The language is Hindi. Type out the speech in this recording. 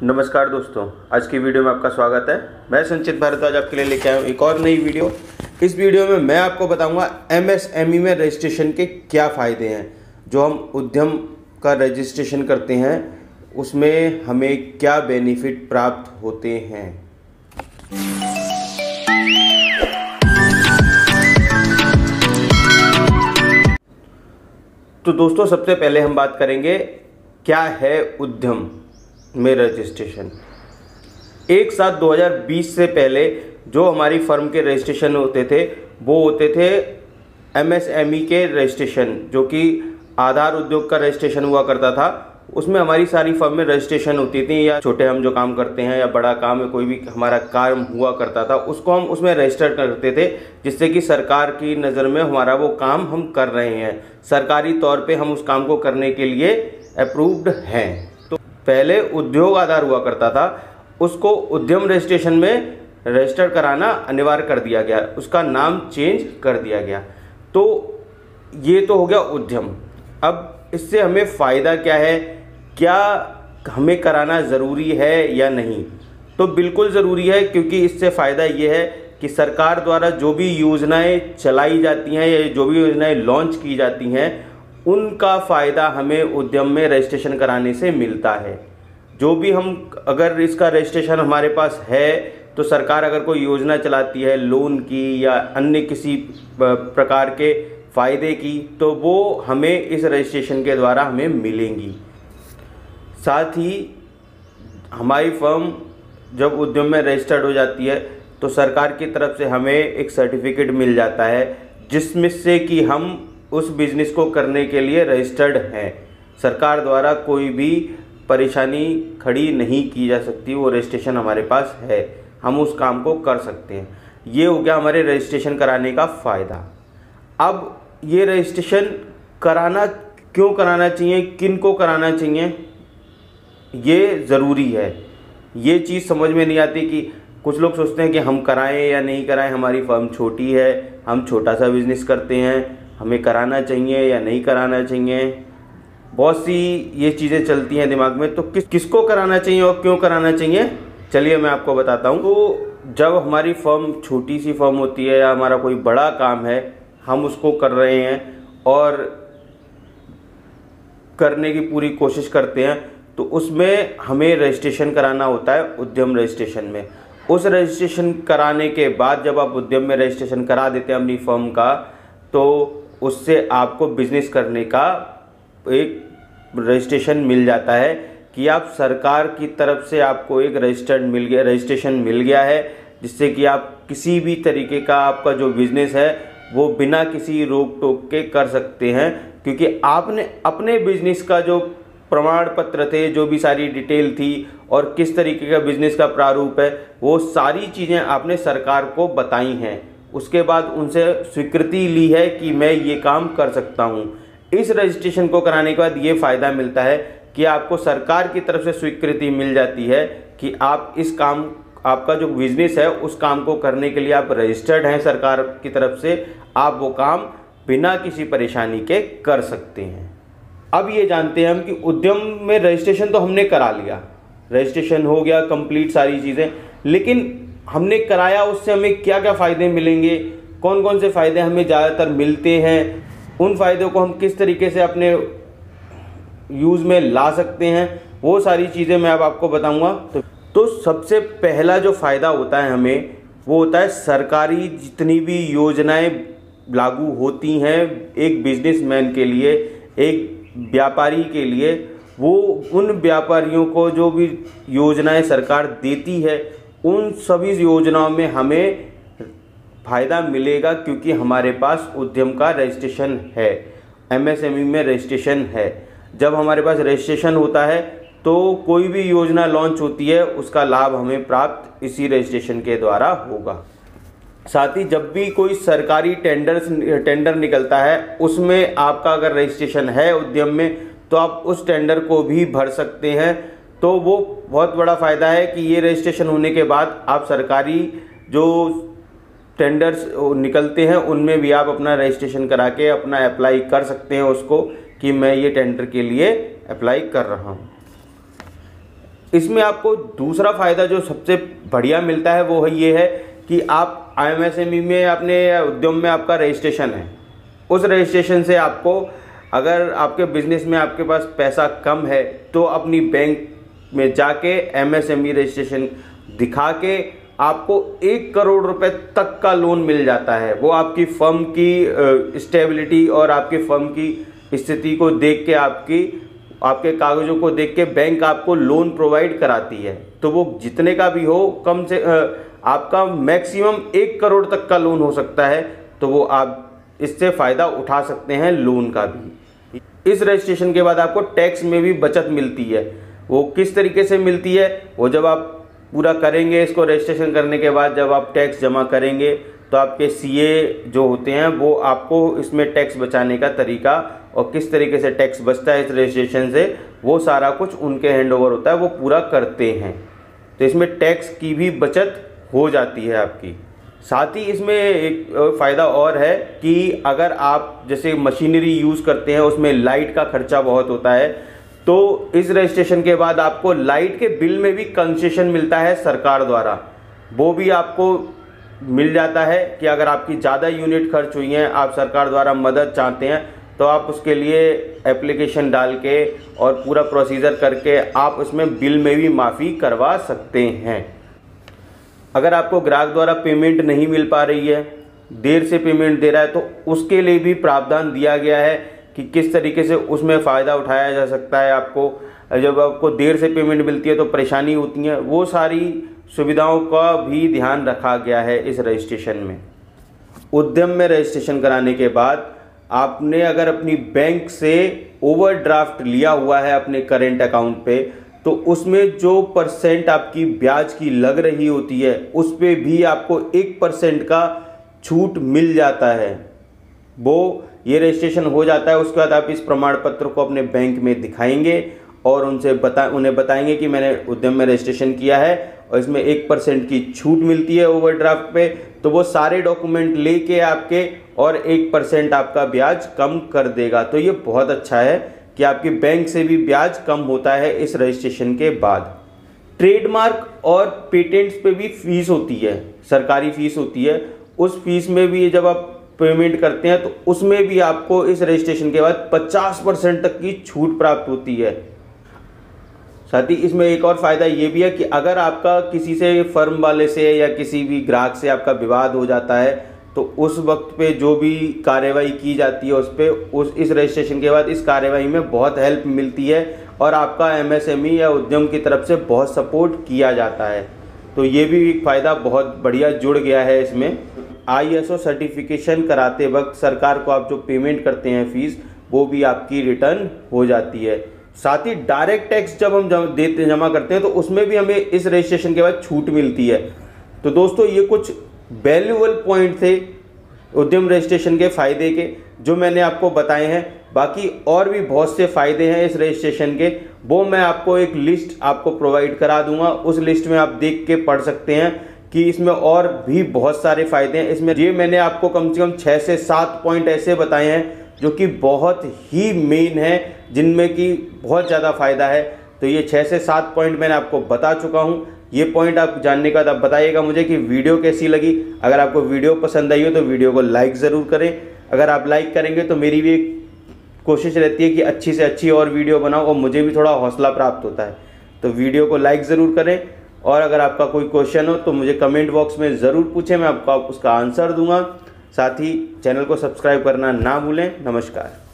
नमस्कार दोस्तों, आज की वीडियो में आपका स्वागत है। मैं संचित भारद्वाज आपके लिए लेके आया हूँ एक और नई वीडियो। इस वीडियो में मैं आपको बताऊंगा एमएसएमई में रजिस्ट्रेशन के क्या फ़ायदे हैं। जो हम उद्यम का रजिस्ट्रेशन करते हैं उसमें हमें क्या बेनिफिट प्राप्त होते हैं। तो दोस्तों, सबसे पहले हम बात करेंगे क्या है उद्यम में रजिस्ट्रेशन। 1/7 2020 से पहले जो हमारी फर्म के रजिस्ट्रेशन होते थे वो होते थे एमएसएमई के रजिस्ट्रेशन, जो कि आधार उद्योग का रजिस्ट्रेशन हुआ करता था। उसमें हमारी सारी फर्म में रजिस्ट्रेशन होती थी, या छोटे हम जो काम करते हैं या बड़ा काम है, कोई भी हमारा काम हुआ करता था उसको हम उसमें रजिस्टर करते थे, जिससे कि सरकार की नज़र में हमारा वो काम हम कर रहे हैं, सरकारी तौर पे हम उस काम को करने के लिए अप्रूव्ड हैं। तो पहले उद्योग आधार हुआ करता था, उसको उद्यम रजिस्ट्रेशन में रजिस्टर कराना अनिवार्य कर दिया गया, उसका नाम चेंज कर दिया गया। तो ये तो हो गया उद्यम। अब इससे हमें फ़ायदा क्या है, क्या हमें कराना ज़रूरी है या नहीं? तो बिल्कुल ज़रूरी है, क्योंकि इससे फ़ायदा ये है कि सरकार द्वारा जो भी योजनाएं चलाई जाती हैं या जो भी योजनाएं लॉन्च की जाती हैं उनका फ़ायदा हमें उद्यम में रजिस्ट्रेशन कराने से मिलता है। जो भी हम अगर इसका रजिस्ट्रेशन हमारे पास है तो सरकार अगर कोई योजना चलाती है लोन की या अन्य किसी प्रकार के फ़ायदे की, तो वो हमें इस रजिस्ट्रेशन के द्वारा हमें मिलेंगी। साथ ही हमारी फर्म जब उद्यम में रजिस्टर्ड हो जाती है तो सरकार की तरफ से हमें एक सर्टिफिकेट मिल जाता है, जिसमें से कि हम उस बिज़नेस को करने के लिए रजिस्टर्ड हैं। सरकार द्वारा कोई भी परेशानी खड़ी नहीं की जा सकती, वो रजिस्ट्रेशन हमारे पास है, हम उस काम को कर सकते हैं। ये हो गया हमारे रजिस्ट्रेशन कराने का फ़ायदा। अब ये रजिस्ट्रेशन कराना क्यों कराना चाहिए, किन को कराना चाहिए, ये ज़रूरी है। ये चीज़ समझ में नहीं आती कि कुछ लोग सोचते हैं कि हम कराएं या नहीं कराएं, हमारी फर्म छोटी है, हम छोटा सा बिज़नेस करते हैं, हमें कराना चाहिए या नहीं कराना चाहिए। बहुत सी ये चीज़ें चलती हैं दिमाग में। तो किसको कराना चाहिए और क्यों कराना चाहिए, चलिए मैं आपको बताता हूँ। तो जब हमारी फर्म छोटी सी फर्म होती है या हमारा कोई बड़ा काम है, हम उसको कर रहे हैं और करने की पूरी कोशिश करते हैं, तो उसमें हमें रजिस्ट्रेशन कराना होता है उद्यम रजिस्ट्रेशन में। उस रजिस्ट्रेशन कराने के बाद जब आप उद्यम में रजिस्ट्रेशन करा देते हैं अपनी फर्म का, तो उससे आपको बिजनेस करने का एक रजिस्ट्रेशन मिल जाता है कि आप सरकार की तरफ से आपको एक रजिस्ट्रेशन मिल गया है, जिससे कि आप किसी भी तरीके का आपका जो बिज़नेस है वो बिना किसी रोक टोक के कर सकते हैं, क्योंकि आपने अपने बिज़नेस का जो प्रमाण पत्र थे, जो भी सारी डिटेल थी और किस तरीके का बिज़नेस का प्रारूप है, वो सारी चीज़ें आपने सरकार को बताई हैं। उसके बाद उनसे स्वीकृति ली है कि मैं ये काम कर सकता हूँ। इस रजिस्ट्रेशन को कराने के बाद ये फ़ायदा मिलता है कि आपको सरकार की तरफ से स्वीकृति मिल जाती है कि आप इस काम, आपका जो बिज़नेस है उस काम को करने के लिए आप रजिस्टर्ड हैं सरकार की तरफ से, आप वो काम बिना किसी परेशानी के कर सकते हैं। अब ये जानते हैं हम कि उद्यम में रजिस्ट्रेशन तो हमने करा लिया, रजिस्ट्रेशन हो गया कंप्लीट सारी चीज़ें, लेकिन हमने कराया, उससे हमें क्या क्या फ़ायदे मिलेंगे, कौन कौन से फ़ायदे हमें ज़्यादातर मिलते हैं, उन फ़ायदों को हम किस तरीके से अपने यूज़ में ला सकते हैं, वो सारी चीज़ें मैं अब आपको बताऊंगा। तो सबसे पहला जो फ़ायदा होता है हमें, वो होता है सरकारी जितनी भी योजनाएं लागू होती हैं एक बिजनेसमैन के लिए, एक व्यापारी के लिए, वो उन व्यापारियों को जो भी योजनाएं सरकार देती है उन सभी योजनाओं में हमें फ़ायदा मिलेगा, क्योंकि हमारे पास उद्यम का रजिस्ट्रेशन है, एमएसएमई में रजिस्ट्रेशन है। जब हमारे पास रजिस्ट्रेशन होता है तो कोई भी योजना लॉन्च होती है उसका लाभ हमें प्राप्त इसी रजिस्ट्रेशन के द्वारा होगा। साथ ही जब भी कोई सरकारी टेंडर निकलता है उसमें आपका अगर रजिस्ट्रेशन है उद्यम में, तो आप उस टेंडर को भी भर सकते हैं। तो वो बहुत बड़ा फ़ायदा है कि ये रजिस्ट्रेशन होने के बाद आप सरकारी जो टेंडर्स निकलते हैं उनमें भी आप अपना रजिस्ट्रेशन करा के अपना अप्लाई कर सकते हैं उसको, कि मैं ये टेंडर के लिए अप्लाई कर रहा हूँ। इसमें आपको दूसरा फ़ायदा जो सबसे बढ़िया मिलता है वो ये है कि आप एमएसएमई में अपने उद्यम में आपका रजिस्ट्रेशन है, उस रजिस्ट्रेशन से आपको अगर आपके बिजनेस में आपके पास पैसा कम है तो अपनी बैंक में जाके एमएसएमई रजिस्ट्रेशन दिखा के आपको 1 करोड़ रुपए तक का लोन मिल जाता है। वो आपकी फर्म की स्टेबिलिटी और आपके फर्म की स्थिति को देख के आपके कागजों को देख के बैंक आपको लोन प्रोवाइड कराती है। तो वो जितने का भी हो, कम से आपका मैक्सिमम 1 करोड़ तक का लोन हो सकता है, तो वो आप इससे फ़ायदा उठा सकते हैं लोन का भी। इस रजिस्ट्रेशन के बाद आपको टैक्स में भी बचत मिलती है। वो किस तरीके से मिलती है, वो जब आप पूरा करेंगे इसको रजिस्ट्रेशन करने के बाद जब आप टैक्स जमा करेंगे तो आपके सीए जो होते हैं वो आपको इसमें टैक्स बचाने का तरीका और किस तरीके से टैक्स बचता है इस रजिस्ट्रेशन से, वो सारा कुछ उनके हैंडओवर होता है, वो पूरा करते हैं। तो इसमें टैक्स की भी बचत हो जाती है आपकी। साथ ही इसमें एक फ़ायदा और है कि अगर आप जैसे मशीनरी यूज़ करते हैं उसमें लाइट का खर्चा बहुत होता है, तो इस रजिस्ट्रेशन के बाद आपको लाइट के बिल में भी कंसेशन मिलता है सरकार द्वारा। वो भी आपको मिल जाता है कि अगर आपकी ज़्यादा यूनिट खर्च हुई हैं, आप सरकार द्वारा मदद चाहते हैं, तो आप उसके लिए एप्लीकेशन डाल के और पूरा प्रोसीजर करके आप उसमें बिल में भी माफ़ी करवा सकते हैं। अगर आपको ग्राहक द्वारा पेमेंट नहीं मिल पा रही है, देर से पेमेंट दे रहा है, तो उसके लिए भी प्रावधान दिया गया है कि किस तरीके से उसमें फ़ायदा उठाया जा सकता है। आपको जब आपको देर से पेमेंट मिलती है तो परेशानी होती है, वो सारी सुविधाओं का भी ध्यान रखा गया है इस रजिस्ट्रेशन में। उद्यम में रजिस्ट्रेशन कराने के बाद आपने अगर अपनी बैंक से ओवरड्राफ्ट लिया हुआ है अपने करेंट अकाउंट पे, तो उसमें जो परसेंट आपकी ब्याज की लग रही होती है उस पे भी आपको 1% का छूट मिल जाता है। वो ये रजिस्ट्रेशन हो जाता है, उसके बाद आप इस प्रमाण पत्र को अपने बैंक में दिखाएंगे और उन्हें बताएंगे कि मैंने उद्यम में रजिस्ट्रेशन किया है और इसमें 1% की छूट मिलती है ओवरड्राफ्ट पे। तो वो सारे डॉक्यूमेंट लेके आपके और 1% आपका ब्याज कम कर देगा। तो ये बहुत अच्छा है कि आपकी बैंक से भी ब्याज कम होता है इस रजिस्ट्रेशन के बाद। ट्रेडमार्क और पेटेंट्स पे भी फीस होती है, सरकारी फीस होती है। उस फीस में भी जब आप पेमेंट करते हैं तो उसमें भी आपको इस रजिस्ट्रेशन के बाद 50% तक की छूट प्राप्त होती है। साथ ही इसमें एक और फ़ायदा ये भी है कि अगर आपका किसी से फर्म वाले से या किसी भी ग्राहक से आपका विवाद हो जाता है तो उस वक्त पे जो भी कार्यवाही की जाती है इस रजिस्ट्रेशन के बाद इस कार्यवाही में बहुत हेल्प मिलती है और आपका एमएसएमई या उद्यम की तरफ से बहुत सपोर्ट किया जाता है। तो ये भी एक फ़ायदा बहुत बढ़िया जुड़ गया है इसमें। ISO सर्टिफिकेशन कराते वक्त सरकार को आप जो पेमेंट करते हैं फीस, वो भी आपकी रिटर्न हो जाती है। साथ ही डायरेक्ट टैक्स जब हम जमा करते हैं तो उसमें भी हमें इस रजिस्ट्रेशन के बाद छूट मिलती है। तो दोस्तों ये कुछ वैल्यूएबल पॉइंट थे उद्यम रजिस्ट्रेशन के फ़ायदे के जो मैंने आपको बताए हैं। बाकी और भी बहुत से फ़ायदे हैं इस रजिस्ट्रेशन के, वो मैं आपको एक लिस्ट आपको प्रोवाइड करा दूंगा। उस लिस्ट में आप देख के पढ़ सकते हैं कि इसमें और भी बहुत सारे फ़ायदे हैं। इसमें ये मैंने आपको कम से कम 6 से 7 पॉइंट ऐसे बताए हैं जो कि बहुत ही मेन है, जिनमें कि बहुत ज़्यादा फ़ायदा है। तो ये 6 से 7 पॉइंट मैंने आपको बता चुका हूँ। ये पॉइंट आप जानने के बाद आप बताइएगा मुझे कि वीडियो कैसी लगी। अगर आपको वीडियो पसंद आई हो तो वीडियो को लाइक ज़रूर करें। अगर आप लाइक करेंगे तो मेरी भी कोशिश रहती है कि अच्छी से अच्छी और वीडियो बनाओ और मुझे भी थोड़ा हौसला प्राप्त होता है। तो वीडियो को लाइक ज़रूर करें और अगर आपका कोई क्वेश्चन हो तो मुझे कमेंट बॉक्स में ज़रूर पूछें, मैं आपको उसका आंसर दूंगा। साथ ही चैनल को सब्सक्राइब करना ना भूलें। नमस्कार।